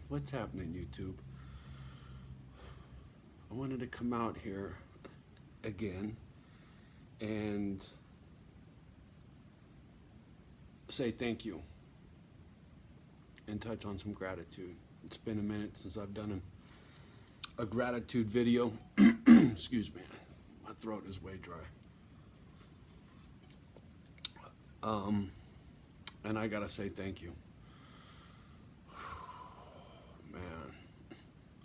What's happening, YouTube? I wanted to come out here again and say thank you and touch on some gratitude. It's been a minute since I've done a gratitude video. Excuse me, my throat is way dry. And I gotta say thank you. Man,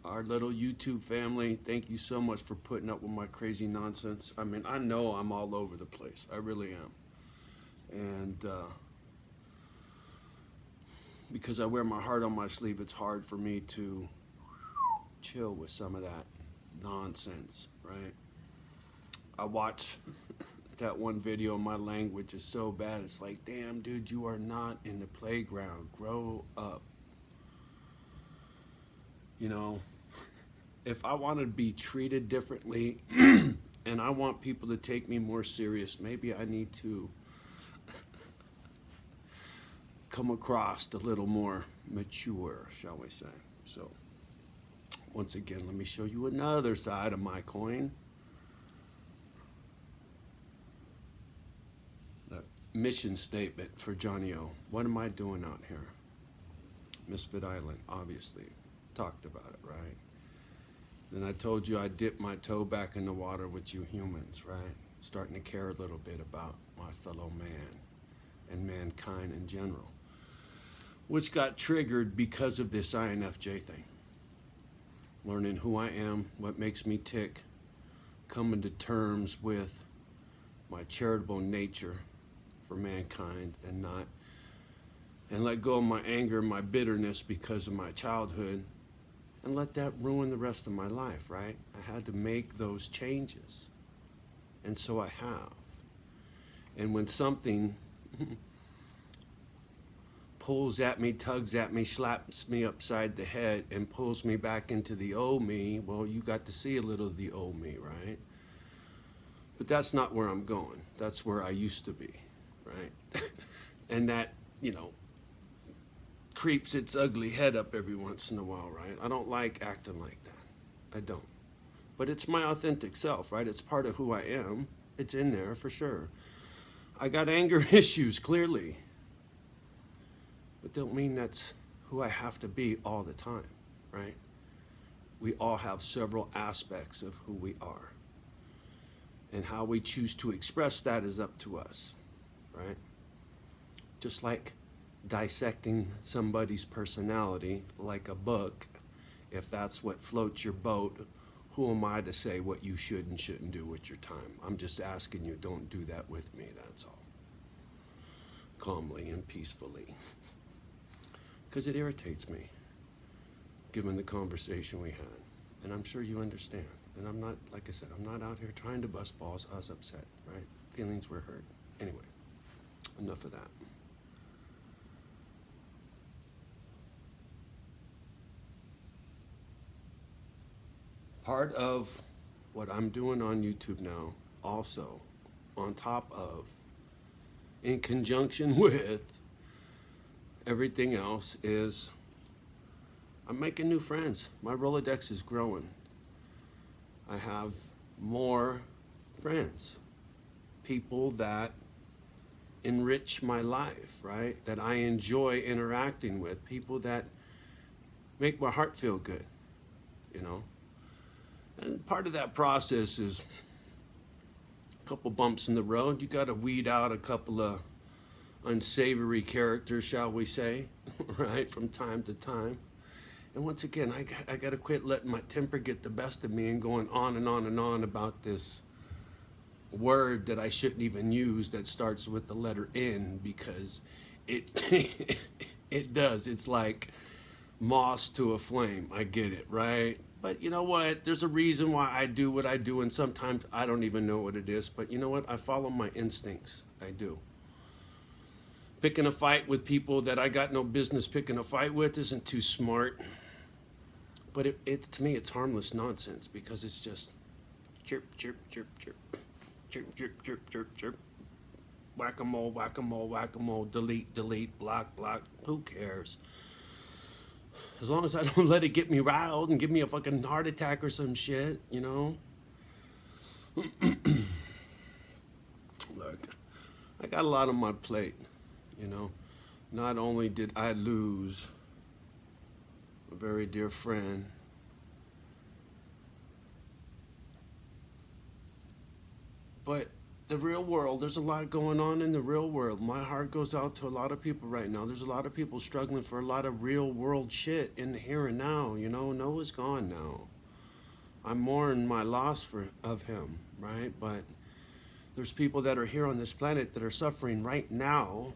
our little YouTube family, thank you so much for putting up with my crazy nonsense. I mean, I know I'm all over the place. I really am. And because I wear my heart on my sleeve, it's hard for me to chill with some of that nonsense, right? I watch that one video, my language is so bad. It's like, damn, dude, you are not in the playground. Grow up. You know, if I want to be treated differently and I want people to take me more serious, maybe I need to come across a little more mature, shall we say. So, once again, let me show you another side of my coin. The mission statement for Johnny O. What am I doing out here? Misfit Island, obviously. Talked about it, right? Then I told you I dipped my toe back in the water with you humans, right? Starting to care a little bit about my fellow man and mankind in general, which got triggered because of this INFJ thing. Learning who I am, what makes me tick, coming to terms with my charitable nature for mankind and let go of my anger and my bitterness because of my childhood and let that ruin the rest of my life, right? I had to make those changes. And so I have. And when something pulls at me, tugs at me, slaps me upside the head and pulls me back into the old me, well, you got to see a little of the old me, right? But that's not where I'm going. That's where I used to be, right? And that, you know, creeps its ugly head up every once in a while, right? I don't like acting like that. I don't. But it's my authentic self, right? It's part of who I am. It's in there for sure. I got anger issues, clearly. But don't mean that's who I have to be all the time, right? We all have several aspects of who we are. And how we choose to express that is up to us, right? Just like dissecting somebody's personality like a book, if that's what floats your boat, who am I to say what you should and shouldn't do with your time? I'm just asking you, don't do that with me, that's all. Calmly and peacefully. Because it irritates me, given the conversation we had. And I'm sure you understand. And I'm not, like I said, I'm not out here trying to bust balls. I was upset, right? Feelings were hurt. Anyway, enough of that. Part of what I'm doing on YouTube now, also, on top of, in conjunction with everything else, is I'm making new friends. My Rolodex is growing. I have more friends, people that enrich my life, right? That I enjoy interacting with, people that make my heart feel good, you know? And part of that process is a couple bumps in the road. You got to weed out a couple of unsavory characters, shall we say, right, from time to time. And once again, I got to quit letting my temper get the best of me and going on and on and on about this word that I shouldn't even use that starts with the letter N, because it it does. It's like moss to a flame. I get it, right? But you know what? There's a reason why I do what I do, and sometimes I don't even know what it is. But you know what? I follow my instincts. I do. Picking a fight with people that I got no business picking a fight with isn't too smart. But it to me, it's harmless nonsense because it's just chirp, chirp, chirp, chirp, chirp, chirp, chirp, chirp, chirp. Whack-a-mole, whack-a-mole, whack-a-mole, delete, delete, block, block. Who cares? As long as I don't let it get me riled and give me a fucking heart attack or some shit, you know? Look, I got a lot on my plate, you know? Not only did I lose a very dear friend, but the real world, there's a lot going on in the real world. My heart goes out to a lot of people right now. There's a lot of people struggling for a lot of real world shit in the here and now, you know? Noah's gone now. I mourn my loss of him, right? But there's people that are here on this planet that are suffering right now,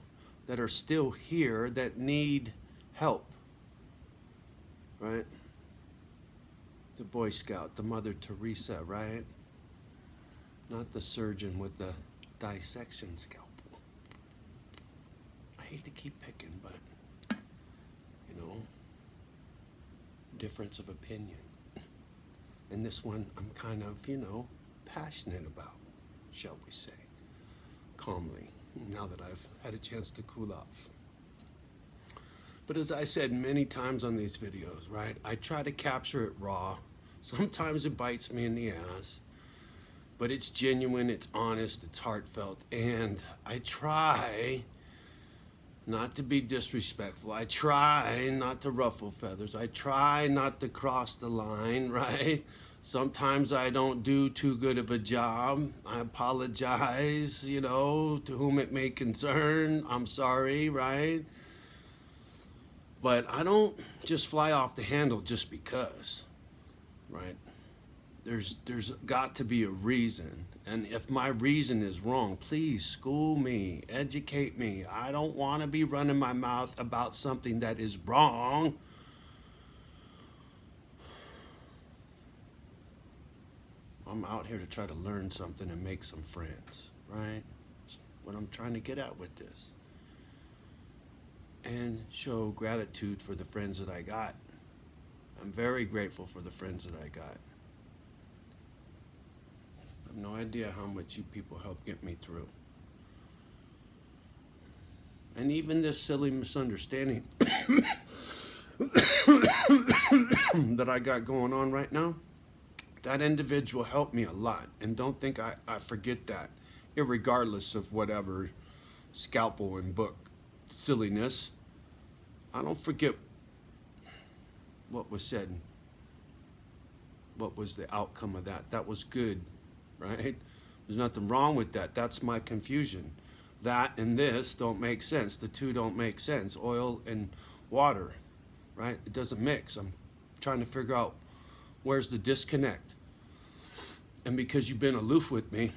that are still here, that need help, right? The Boy Scout, the Mother Teresa, right? Not the surgeon with the dissection scalpel. I hate to keep picking, but, you know, difference of opinion. And this one I'm kind of, you know, passionate about, shall we say, calmly, now that I've had a chance to cool off. But as I said many times on these videos, right, I try to capture it raw. Sometimes it bites me in the ass, but it's genuine, it's honest, it's heartfelt, and I try not to be disrespectful. I try not to ruffle feathers. I try not to cross the line, right? Sometimes I don't do too good of a job. I apologize, you know, to whom it may concern. I'm sorry, right? But I don't just fly off the handle just because, right? There's got to be a reason. And if my reason is wrong, please school me, educate me. I don't want to be running my mouth about something that is wrong. I'm out here to try to learn something and make some friends, right? That's what I'm trying to get at with this. And show gratitude for the friends that I got. I'm very grateful for the friends that I got. I have no idea how much you people helped get me through. And even this silly misunderstanding that I got going on right now, that individual helped me a lot. And don't think I forget that, irregardless of whatever scalpel and book silliness. I don't forget what was said, what was the outcome of that. That was good, right? There's nothing wrong with that. That's my confusion. That and this don't make sense. The two don't make sense. Oil and water, right? It doesn't mix. I'm trying to figure out where's the disconnect. And because you've been aloof with me,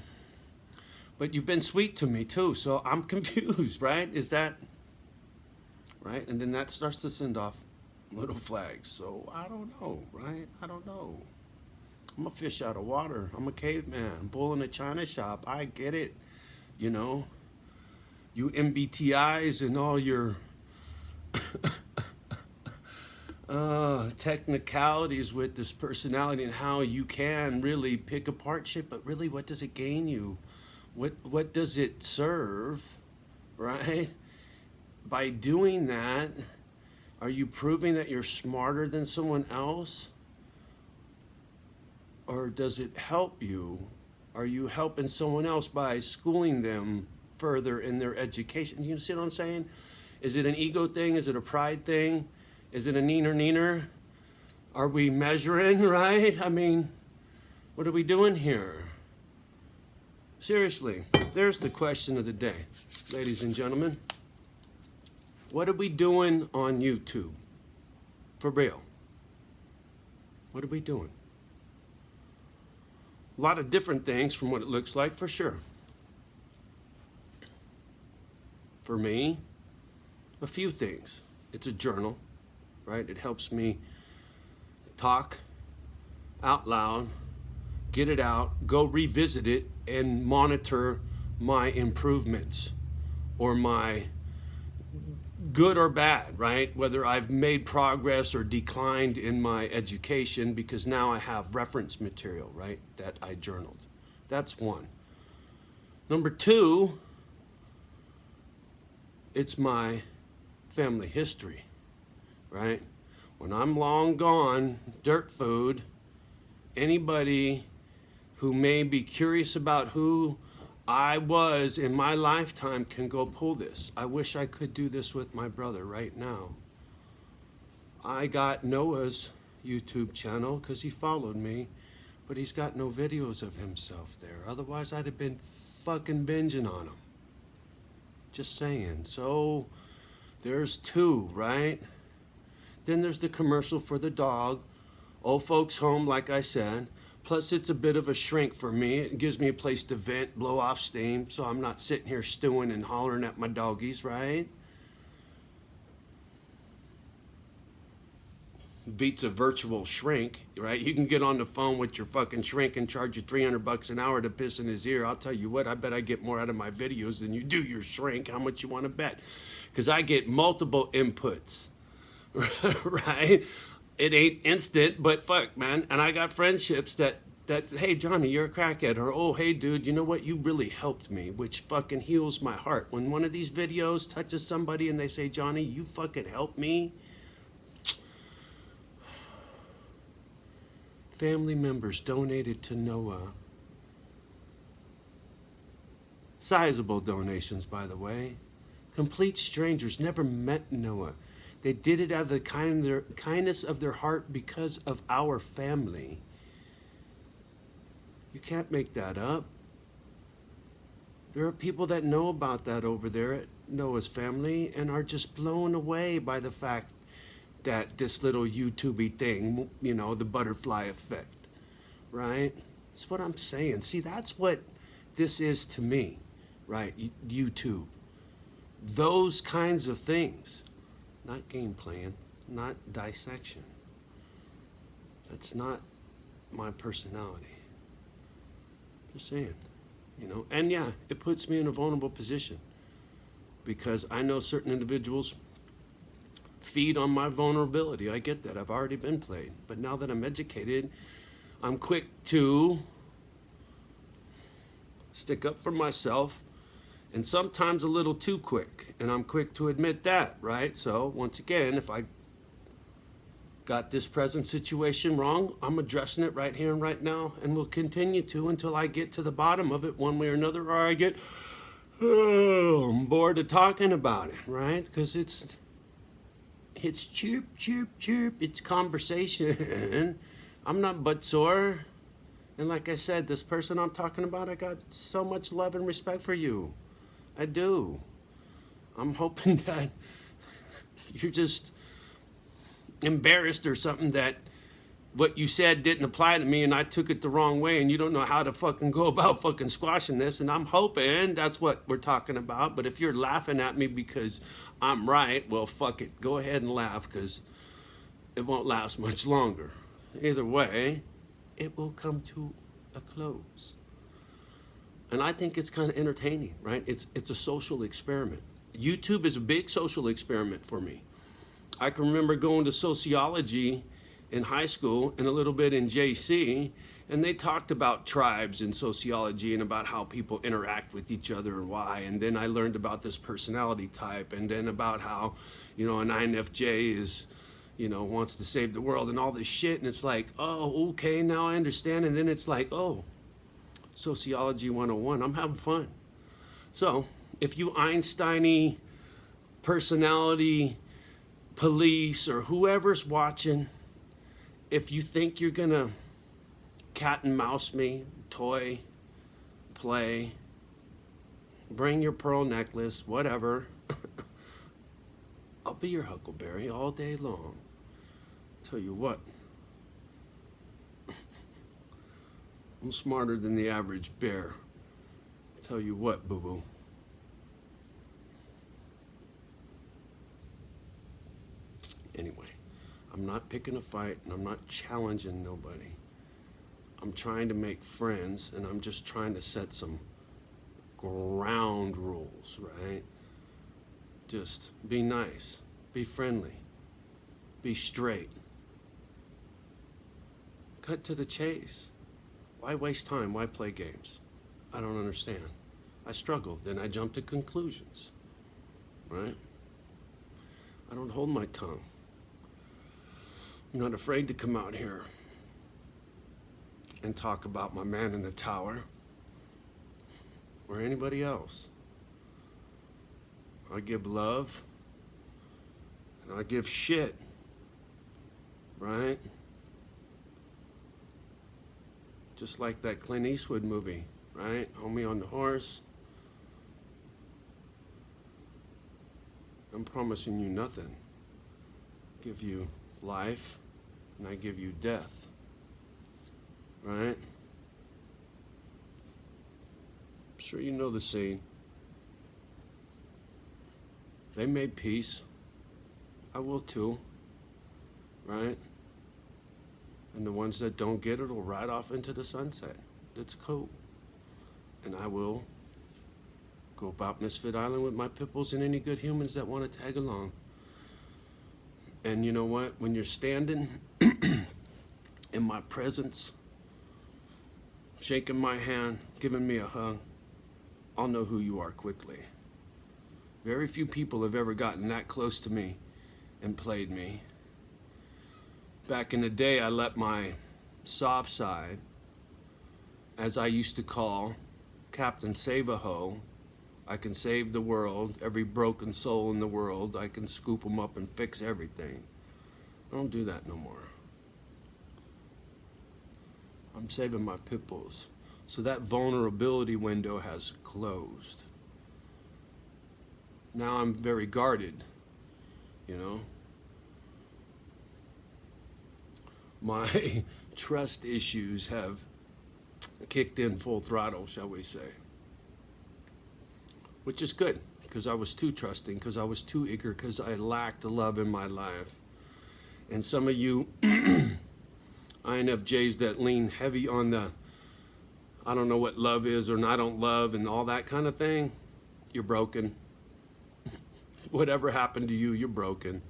but you've been sweet to me too, so I'm confused, right? Is that right? And then that starts to send off little flags. So I don't know, right? I don't know. I'm a fish out of water. I'm a caveman, bull in a china shop. I get it, you know. You MBTIs and all your technicalities with this personality and how you can really pick apart shit, but really, what does it gain you? What does it serve, right? By doing that, are you proving that you're smarter than someone else? Or does it help you? Are you helping someone else by schooling them further in their education? You see what I'm saying? Is it an ego thing? Is it a pride thing? Is it a neener? Are we measuring, right? I mean, what are we doing here? Seriously, there's the question of the day, ladies and gentlemen. What are we doing on YouTube? For real. What are we doing? A lot of different things from what it looks like, for sure. For me, a few things. It's a journal, right? It helps me talk out loud, get it out, go revisit it, and monitor my improvements or my good or bad, right? Whether I've made progress or declined in my education, because now I have reference material, right, that I journaled. That's one. Number two, it's my family history, right? When I'm long gone, dirt food, anybody who may be curious about who I was in my lifetime can go pull this. I wish I could do this with my brother right now. I got Noah's YouTube channel because he followed me, but he's got no videos of himself there. Otherwise, I'd have been fucking binging on him. Just saying. So, there's two, right? Then there's the commercial for the dog. Old folks home, like I said. Plus, it's a bit of a shrink for me. It gives me a place to vent, blow off steam, so I'm not sitting here stewing and hollering at my doggies, right? Beats a virtual shrink, right? You can get on the phone with your fucking shrink and charge you $300 an hour to piss in his ear. I'll tell you what, I bet I get more out of my videos than you do your shrink. How much you want to bet? Because I get multiple inputs, right? It ain't instant, but fuck, man. And I got friendships that, hey, Johnny, you're a crackhead. Or, oh, hey, dude, you know what? You really helped me, which fucking heals my heart. When one of these videos touches somebody and they say, Johnny, you fucking helped me. Family members donated to Noah. Sizable donations, by the way. Complete strangers never met Noah. They did it out of the kindness of their heart because of our family. You can't make that up. There are people that know about that over there at Noah's family and are just blown away by the fact that this little YouTube-y thing, you know, the butterfly effect, right? That's what I'm saying. See, that's what this is to me, right? YouTube. Those kinds of things. Not game playing, not dissection. That's not my personality. Just saying, you know. And yeah, it puts me in a vulnerable position because I know certain individuals feed on my vulnerability. I get that. I've already been played. But now that I'm educated, I'm quick to stick up for myself, and sometimes a little too quick. And I'm quick to admit that, right? So once again, if I got this present situation wrong, I'm addressing it right here and right now, and will continue to until I get to the bottom of it one way or another, or I get I'm bored of talking about it, right? Because it's chirp, chirp, chirp. It's conversation. I'm not butt sore. And like I said, this person I'm talking about, I got so much love and respect for you. I do. I'm hoping that you're just embarrassed or something that what you said didn't apply to me and I took it the wrong way and you don't know how to fucking go about fucking squashing this. And I'm hoping that's what we're talking about. But if you're laughing at me because I'm right, well, fuck it. Go ahead and laugh because it won't last much longer. Either way, it will come to a close. And I think it's kind of entertaining, right? It's a social experiment. YouTube is a big social experiment for me. I can remember going to sociology in high school and a little bit in JC, and they talked about tribes in sociology and about how people interact with each other and why. And then I learned about this personality type, and then about how, you know, an INFJ is, you know, wants to save the world and all this shit. And it's like, oh, okay, now I understand. And then it's like, oh, Sociology 101. I'm having fun. So if you Einstein-y personality police or whoever's watching, if you think you're gonna cat and mouse me, toy, play, bring your pearl necklace, whatever, I'll be your Huckleberry all day long. Tell you what, I'm smarter than the average bear. Tell you what, boo-boo. Anyway, I'm not picking a fight and I'm not challenging nobody. I'm trying to make friends and I'm just trying to set some ground rules, right? Just be nice, be friendly, be straight. Cut to the chase. Why waste time? Why play games? I don't understand. I struggle, then I jump to conclusions, right? I don't hold my tongue. I'm not afraid to come out here and talk about my man in the tower or anybody else. I give love and I give shit, right? Just like that Clint Eastwood movie, right? Homie on the Horse. I'm promising you nothing. Give you life and I give you death, right? I'm sure you know the scene. They made peace. I will too, right? And the ones that don't get it will ride off into the sunset. That's cool. And I will go about Misfit Island with my pipples and any good humans that want to tag along. And you know what? When you're standing in my presence, shaking my hand, giving me a hug, I'll know who you are quickly. Very few people have ever gotten that close to me and played me. Back in the day, I let my soft side, as I used to call Captain Save-A-Ho, I can save the world, every broken soul in the world, I can scoop them up and fix everything. I don't do that no more. I'm saving my pit bulls. So that vulnerability window has closed. Now I'm very guarded, you know. My trust issues have kicked in full throttle, shall we say. Which is good, because I was too trusting, because I was too eager, because I lacked love in my life. And some of you INFJs that lean heavy on the I don't know what love is or I don't love and all that kind of thing, you're broken. Whatever happened to you, you're broken.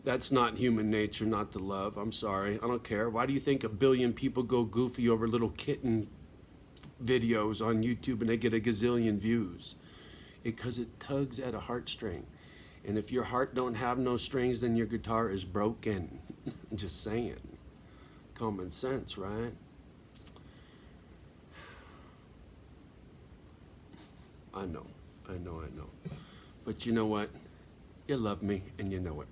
That's not human nature, not to love. I'm sorry. I don't care. Why do you think a billion people go goofy over little kitten videos on YouTube and they get a gazillion views? Because it tugs at a heartstring. And if your heart don't have no strings, then your guitar is broken. Just saying. Common sense, right? I know. But you know what? You love me and you know it.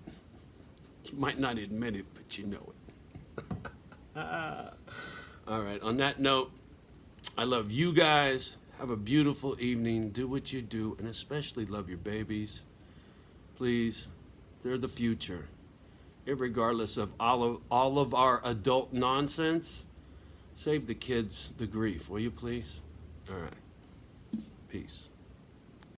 You might not admit it, but you know it. All right, on that note, I love you guys. Have a beautiful evening. Do what you do, and especially love your babies. Please, they're the future. Irregardless of all of our adult nonsense, save the kids the grief, will you please? All right. Peace.